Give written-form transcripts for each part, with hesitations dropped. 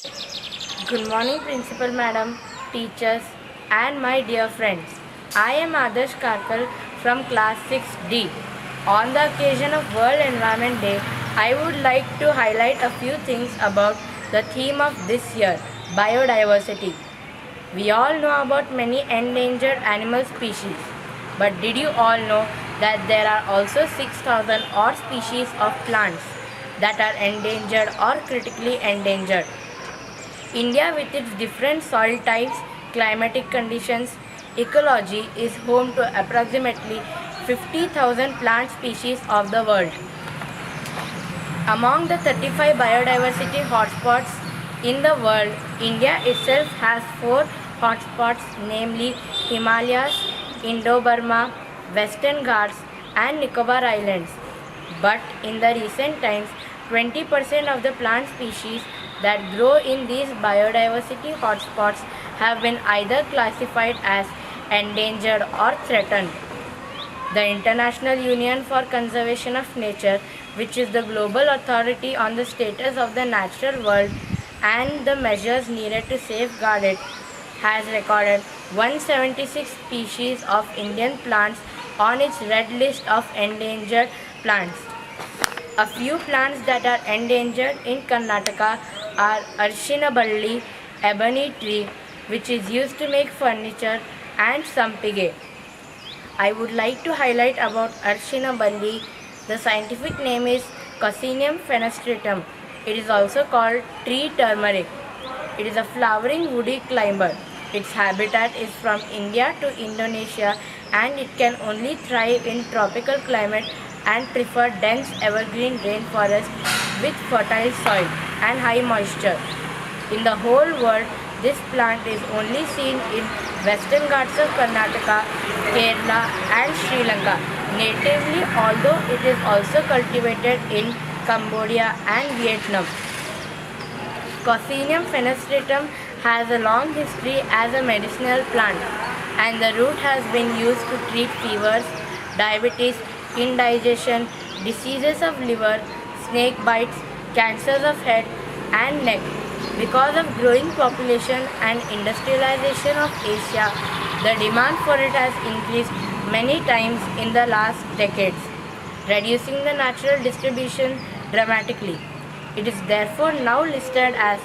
Good morning, Principal Madam, teachers, and my dear friends. I am Adarsh Karkal from Class 6D. On the occasion of World Environment Day, I would like to highlight a few things about the theme of this year, biodiversity. We all know about many endangered animal species, but did you all know that there are also 6,000 odd species of plants that are endangered or critically endangered? India, with its different soil types, climatic conditions, ecology, is home to approximately 50,000 plant species of the world. Among the 35 biodiversity hotspots in the world, India itself has 4 hotspots, namely Himalayas, Indo-Burma, Western Ghats, and Nicobar Islands. But in the recent times, 20% of the plant species that grow in these biodiversity hotspots have been either classified as endangered or threatened. The International Union for Conservation of Nature, which is the global authority on the status of the natural world and the measures needed to safeguard it, has recorded 176 species of Indian plants on its red list of endangered plants. A few plants that are endangered in Karnataka are Arshina Balli, ebony tree, which is used to make furniture, and Sampige. I would like to highlight about Arshina Balli. The scientific name is Coccinum fenestratum. It is also called tree turmeric. It is a flowering woody climber. Its habitat is from India to Indonesia, and it can only thrive in tropical climate and prefer dense evergreen rainforest with fertile soil and high moisture. In the whole world, this plant is only seen in Western Ghats of Karnataka, Kerala and Sri Lanka natively, although it is also cultivated in Cambodia and Vietnam. Coccinum fenestratum has a long history as a medicinal plant, and the root has been used to treat fevers, diabetes, indigestion, diseases of liver, snake bites, cancers of head and neck. Because of growing population and industrialization of Asia, the demand for it has increased many times in the last decades, reducing the natural distribution dramatically. It is therefore now listed as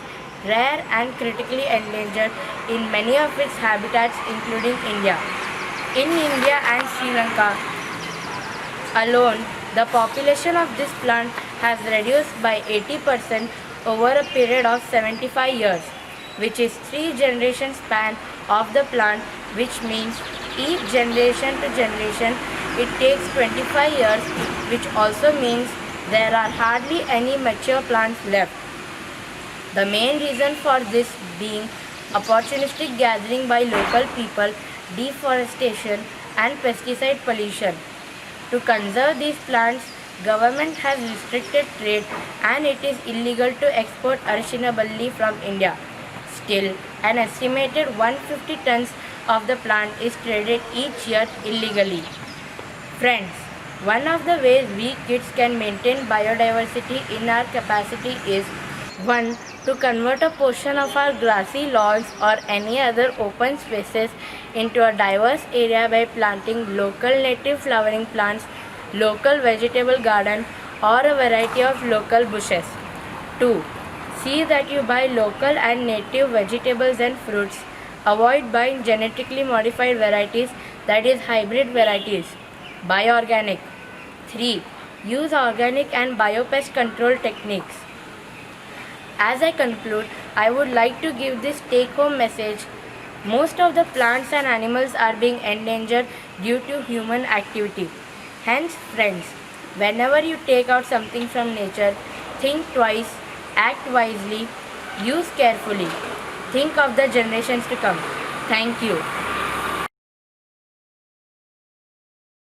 rare and critically endangered in many of its habitats, including India. In India and Sri Lanka alone, the population of this plant has reduced by 80% over a period of 75 years, which is 3 generation span of the plant, which means each generation to generation it takes 25 years, which also means there are hardly any mature plants left. The main reason for this being opportunistic gathering by local people, deforestation and pesticide pollution. To conserve these plants, government has restricted trade and it is illegal to export Arshina Balli from India. Still, an estimated 150 tons of the plant is traded each year illegally. Friends, one of the ways we kids can maintain biodiversity in our capacity is 1. To convert a portion of our grassy lawns or any other open spaces into a diverse area by planting local native flowering plants, local vegetable garden or a variety of local bushes. 2. See that you buy local and native vegetables and fruits. Avoid buying genetically modified varieties, that is hybrid varieties. Buy organic. 3. Use organic and biopest control techniques. As I conclude, I would like to give this take-home message. Most of the plants and animals are being endangered due to human activity. Hence, friends, whenever you take out something from nature, think twice, act wisely, use carefully. Think of the generations to come. Thank you.